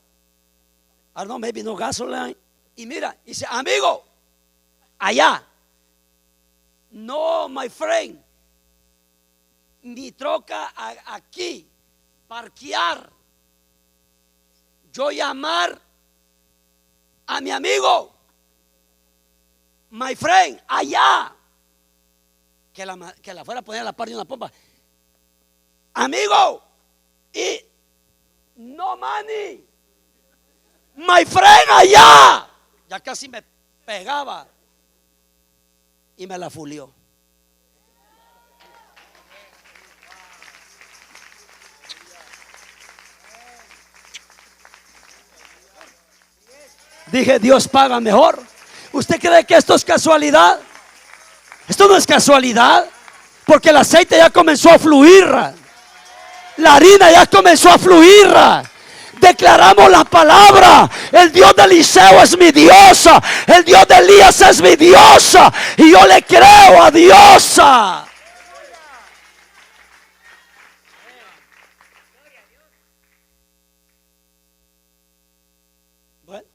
I don't know, maybe no gasoline. Y mira, dice, amigo, allá. No, my friend. Mi troca aquí. Parquear. Yo llamar a mi amigo. My friend, allá. Que la fuera a poner a la par de una pompa. Amigo. Y no money. My friend, allá. Ya casi me pegaba. Y me la fulió. Dije, Dios paga mejor. ¿Usted cree que esto es casualidad? Esto no es casualidad, porque el aceite ya comenzó a fluir. La harina ya comenzó a fluir. Declaramos la palabra. El Dios de Eliseo es mi Dios. El Dios de Elías es mi Dios. Y yo le creo a Dios. Bueno,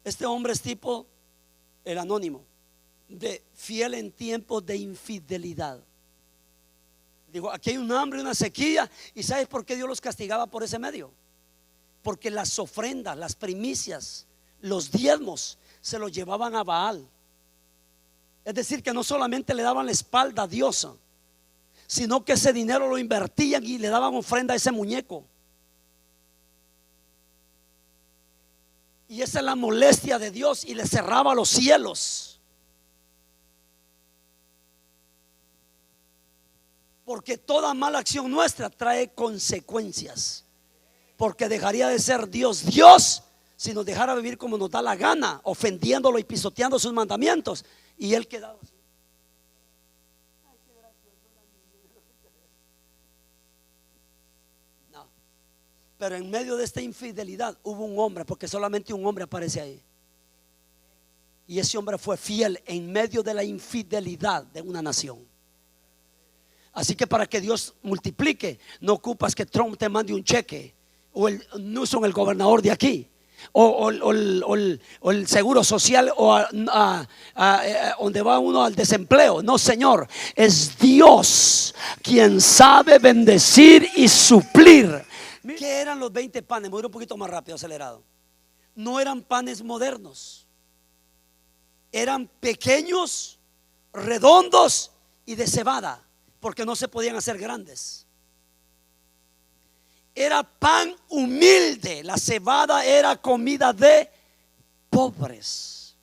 este hombre es tipo el anónimo, de fiel en tiempos de infidelidad. Digo, aquí hay un hambre, una sequía. ¿Y sabes por qué Dios los castigaba por ese medio? Porque las ofrendas, las primicias, los diezmos se los llevaban a Baal. Es decir, que no solamente le daban la espalda a Dios, sino que ese dinero lo invertían y le daban ofrenda a ese muñeco. Y esa es la molestia de Dios, y le cerraba los cielos. Porque toda mala acción nuestra trae consecuencias. Porque dejaría de ser Dios si nos dejara vivir como nos da la gana, ofendiéndolo y pisoteando sus mandamientos. Y él quedaba así. No. Pero en medio de esta infidelidad hubo un hombre, porque solamente un hombre aparece ahí. Y ese hombre fue fiel en medio de la infidelidad de una nación. Así que para que Dios multiplique, no ocupas que Trump te mande un cheque, o el Newsom, el gobernador de aquí, o el seguro social, o donde va uno al desempleo. No, Señor, es Dios quien sabe bendecir y suplir. ¿Qué eran los 20 panes? Me voy un poquito más rápido, acelerado. No eran panes modernos, eran pequeños, redondos y de cebada, porque no se podían hacer grandes. Era pan humilde. La cebada era comida de pobres.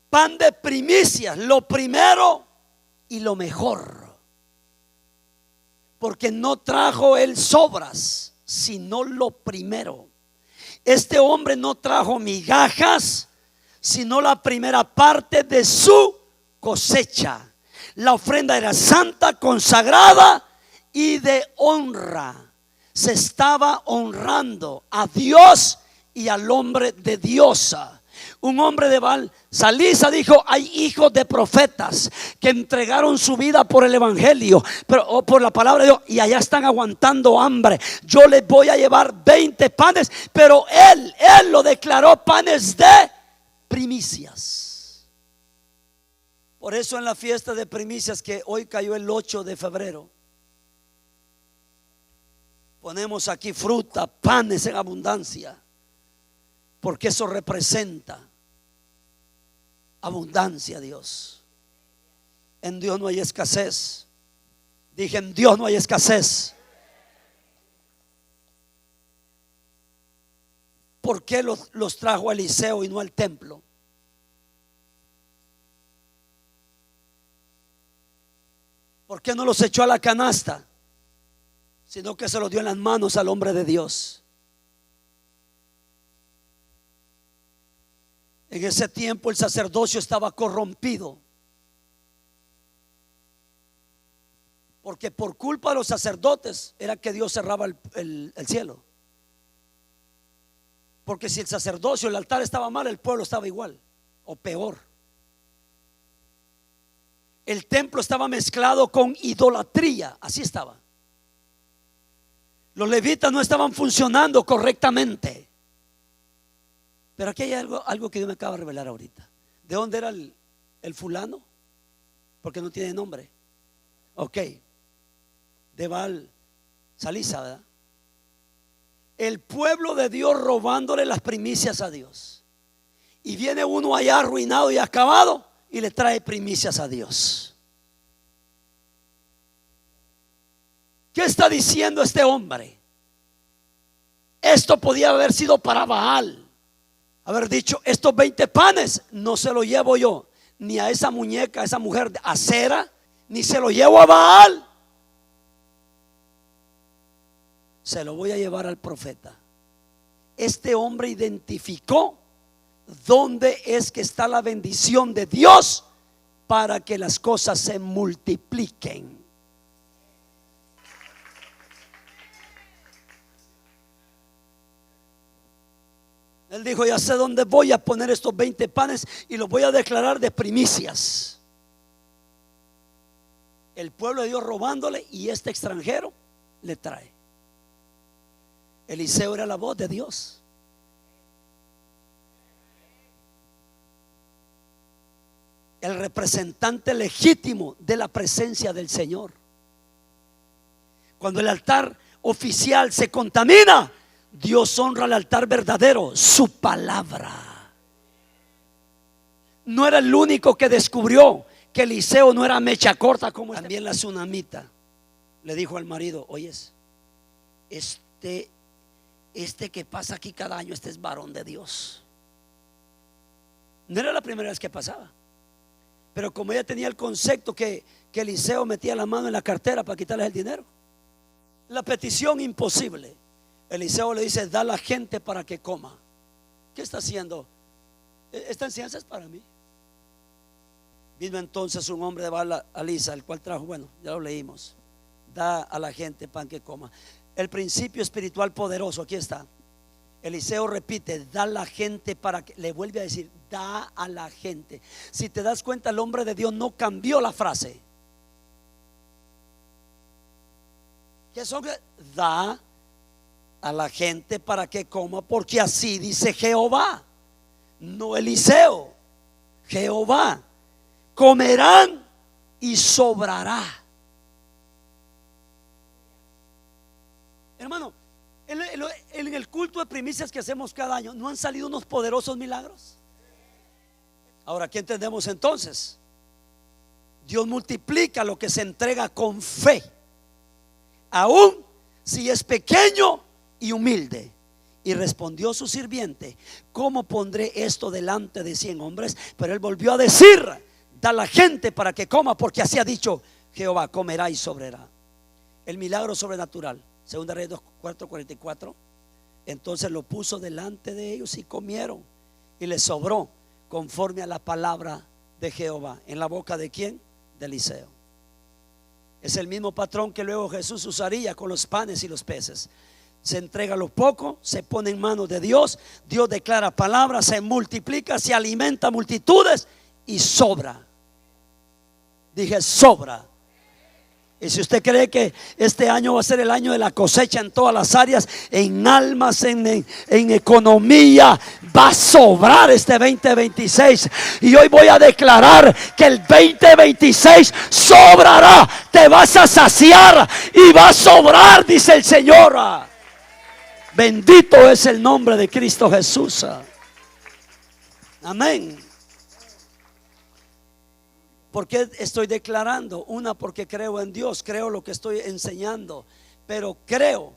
Pan de primicias, lo primero y lo mejor. Porque no trajo él sobras, sino lo primero. Este hombre no trajo migajas, sino la primera parte de su cosecha. La ofrenda era santa, consagrada y de honra. Se estaba honrando a Dios y al hombre de Dios. Un hombre de Baal Salisa dijo: hay hijos de profetas que entregaron su vida por el evangelio, o por la palabra de Dios, y allá están aguantando hambre. Yo les voy a llevar 20 panes, pero él lo declaró panes de primicias. Por eso en la fiesta de primicias, que hoy cayó el 8 de febrero, ponemos aquí fruta, panes en abundancia, porque eso representa abundancia. Dios, en Dios no hay escasez. Dije, en Dios no hay escasez. ¿Por qué los trajo a Eliseo y no al templo? ¿Por qué no los echó a la canasta, sino que se los dio en las manos al hombre de Dios? En ese tiempo el sacerdocio estaba corrompido, porque por culpa de los sacerdotes era que Dios cerraba el cielo. Porque si el sacerdocio, el altar estaba mal, el pueblo estaba igual o peor. El templo estaba mezclado con idolatría, así estaba. Los levitas no estaban funcionando correctamente. Pero aquí hay algo que Dios me acaba de revelar ahorita. ¿De dónde era el fulano? Porque no tiene nombre. Ok, de Baal Salisa, ¿verdad? El pueblo de Dios robándole las primicias a Dios. Y viene uno allá arruinado y acabado y le trae primicias a Dios. ¿Qué está diciendo este hombre? Esto podía haber sido para Baal. Haber dicho: estos 20 panes no se los llevo yo ni a esa muñeca, a esa mujer de acera, ni se lo llevo a Baal. Se lo voy a llevar al profeta. Este hombre identificó dónde es que está la bendición de Dios para que las cosas se multipliquen. Él dijo: ya sé dónde voy a poner estos 20 panes y los voy a declarar de primicias. El pueblo de Dios robándole y este extranjero le trae. Eliseo era la voz de Dios. El representante legítimo de la presencia del Señor. Cuando el altar oficial se contamina, Dios honra al altar verdadero, su palabra. No era el único que descubrió que Eliseo no era mecha corta como también la tsunamita le dijo al marido: oyes, este que pasa aquí cada año, este es varón de Dios. No era la primera vez que pasaba, pero como ella tenía el concepto que Eliseo metía la mano en la cartera para quitarles el dinero, la petición imposible, Eliseo le dice: da a la gente para que coma. ¿Qué está haciendo? Esta enseñanza es para mí. Vino entonces un hombre de Baal Salisa, el cual trajo, bueno, ya lo leímos: da a la gente pan que coma. El principio espiritual poderoso, aquí está. Eliseo repite: da a la gente para que, le vuelve a decir: da a la gente. Si te das cuenta, el hombre de Dios no cambió la frase. ¿Qué son? Da a la gente para que coma, porque así dice Jehová, no Eliseo, Jehová. Comerán y sobrará. Hermano, en el culto de primicias que hacemos cada año, ¿no han salido unos poderosos milagros? Ahora, ¿qué entendemos entonces? Dios multiplica lo que se entrega con fe, aún si es pequeño y humilde. Y respondió su sirviente: ¿cómo pondré esto delante de 100 hombres? Pero él volvió a decir: da a la gente para que coma, porque así ha dicho Jehová, comerá y sobrará. El milagro sobrenatural, Segunda Reyes 4:44. Entonces lo puso delante de ellos y comieron, y les sobró conforme a la palabra de Jehová. ¿En la boca de quién? De Eliseo. Es el mismo patrón que luego Jesús usaría con los panes y los peces. Se entrega lo poco, se pone en manos de Dios, Dios declara palabras, se multiplica, se alimenta multitudes y sobra. Dije sobra. Y si usted cree que este año va a ser el año de la cosecha en todas las áreas, en almas, en economía, va a sobrar este 2026. Y hoy voy a declarar que el 2026 sobrará. Te vas a saciar y va a sobrar, dice el Señor. Bendito es el nombre de Cristo Jesús. Amén. ¿Por qué estoy declarando? Una, porque creo en Dios, creo lo que estoy enseñando, pero creo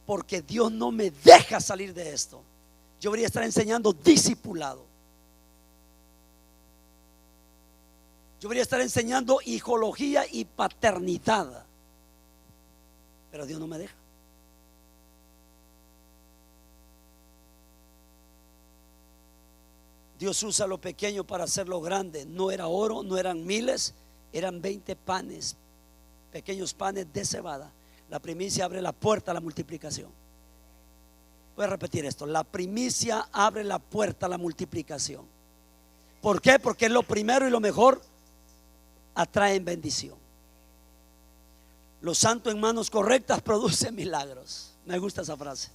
porque Dios no me deja salir de esto. Yo debería estar enseñando discipulado. Yo debería estar enseñando hijología y paternidad, pero Dios no me deja. Dios usa lo pequeño para hacerlo grande. No era oro, no eran miles, eran 20 panes, pequeños panes de cebada. La primicia abre la puerta a la multiplicación. Voy a repetir esto: la primicia abre la puerta a la multiplicación. ¿Por qué? Porque es lo primero y lo mejor, atraen bendición. Lo santo en manos correctas produce milagros. Me gusta esa frase.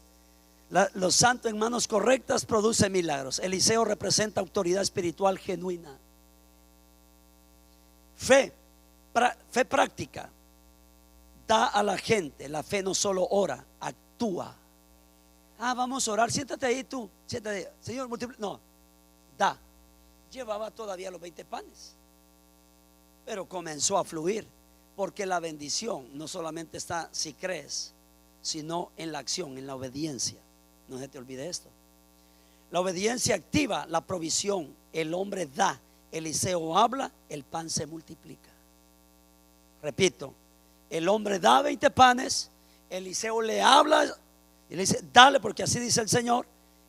Lo santo en manos correctas produce milagros. Eliseo representa autoridad espiritual genuina. Fe práctica da a la gente. La fe no solo ora, actúa. Vamos a orar, siéntate ahí tú, siéntate ahí. Señor, no, da. Llevaba todavía los 20 panes, pero comenzó a fluir, porque la bendición no solamente está si crees, sino en la acción, en la obediencia. No se te olvide esto. La obediencia activa la provisión. El hombre da, Eliseo habla, el pan se multiplica. Repito, el hombre da 20 panes, Eliseo le habla y le dice: dale, porque así dice el Señor,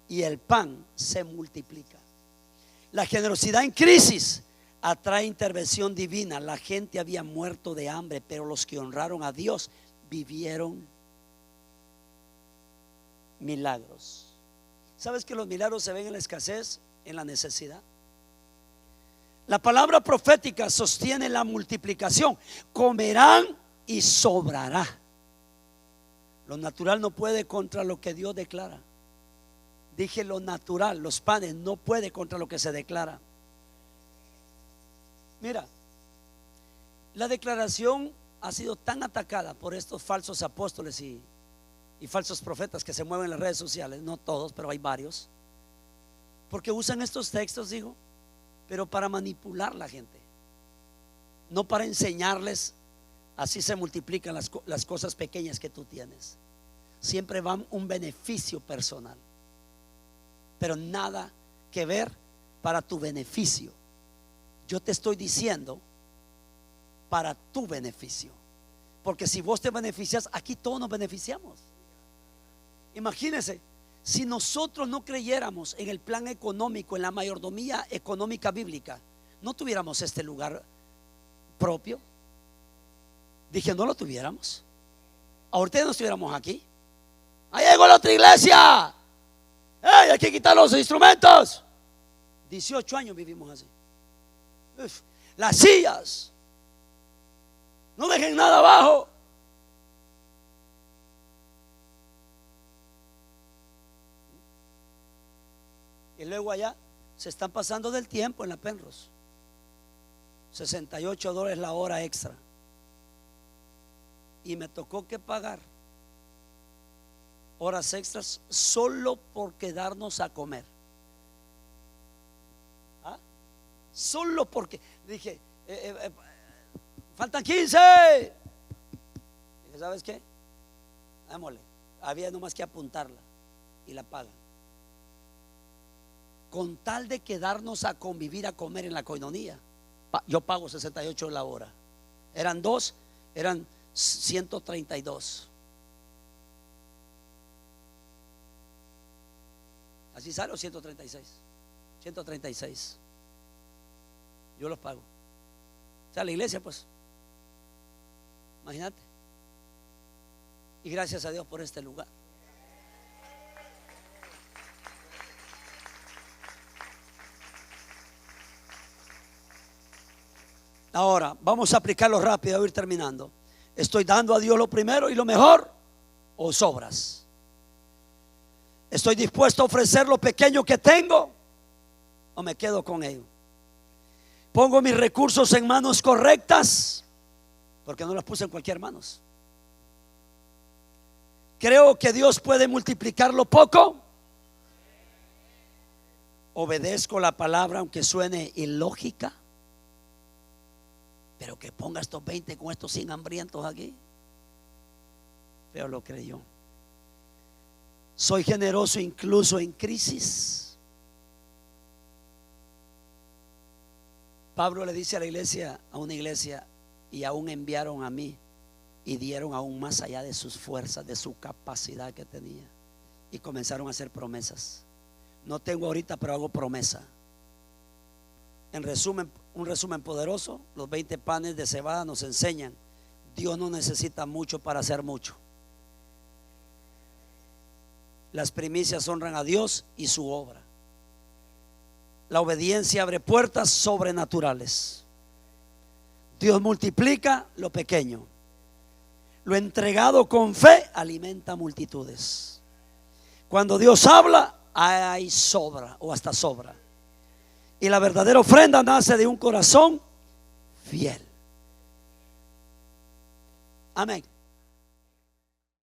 y el pan se multiplica. La generosidad en crisis atrae intervención divina. La gente había muerto de hambre, pero los que honraron a Dios vivieron milagros. ¿Sabes que los milagros se ven en la escasez, en la necesidad? La palabra profética sostiene la multiplicación. Comerán y sobrará. Lo natural no puede contra lo que Dios declara. Dije lo natural, los panes no puede contra lo que se declara. Mira, la declaración ha sido tan atacada por estos falsos apóstoles y falsos profetas que se mueven en las redes sociales. No todos, pero hay varios, porque usan estos textos, digo, pero para manipular a la gente, no para enseñarles. Así se multiplican las cosas pequeñas que tú tienes. Siempre van un beneficio personal, pero nada que ver para tu beneficio. Yo te estoy diciendo para tu beneficio, porque si vos te beneficias, aquí todos nos beneficiamos. Imagínense, si nosotros no creyéramos en el plan económico, en la mayordomía económica bíblica, no tuviéramos este lugar propio. Dije, no lo tuviéramos. Ahorita no estuviéramos aquí. Ahí llegó la otra iglesia. ¡Hey! Hay que quitar los instrumentos. 18 años vivimos así. Las sillas, no dejen nada abajo. luego allá se están pasando del tiempo en la Penrose. $68 la hora extra. Y me tocó que pagar horas extras solo por quedarnos a comer. ¿Ah? Solo porque dije, faltan 15. Dije, ¿sabes qué? Démosle. Había nomás que apuntarla y la pagan. Con tal de quedarnos a convivir, a comer en la coinonía, yo pago 68 la hora. Eran dos, eran 132. ¿Así sale o 136? 136. Yo los pago. O sea, la iglesia, pues. Imagínate. Y gracias a Dios por este lugar. Ahora, vamos a aplicarlo rápido, voy a ir terminando. ¿Estoy dando a Dios lo primero y lo mejor o sobras? ¿Estoy dispuesto a ofrecer lo pequeño que tengo o me quedo con ello? ¿Pongo mis recursos en manos correctas? Porque no las puse en cualquier manos. ¿Creo que Dios puede multiplicar lo poco? ¿Obedezco la palabra aunque suene ilógica? Pero que ponga estos 20 con estos 100 hambrientos aquí. Pero lo creyó. Soy generoso incluso en crisis. Pablo le dice a la iglesia, a una iglesia, y aún enviaron a mí y dieron aún más allá de sus fuerzas, de su capacidad que tenía, y comenzaron a hacer promesas. No tengo ahorita, pero hago promesa. En resumen, un resumen poderoso: los 20 panes de cebada nos enseñan: Dios no necesita mucho para hacer mucho. Las primicias honran a Dios y su obra. La obediencia abre puertas sobrenaturales. Dios multiplica lo pequeño. Lo entregado con fe alimenta multitudes. Cuando Dios habla, hay sobra o hasta sobra. Y la verdadera ofrenda nace de un corazón fiel. Amén.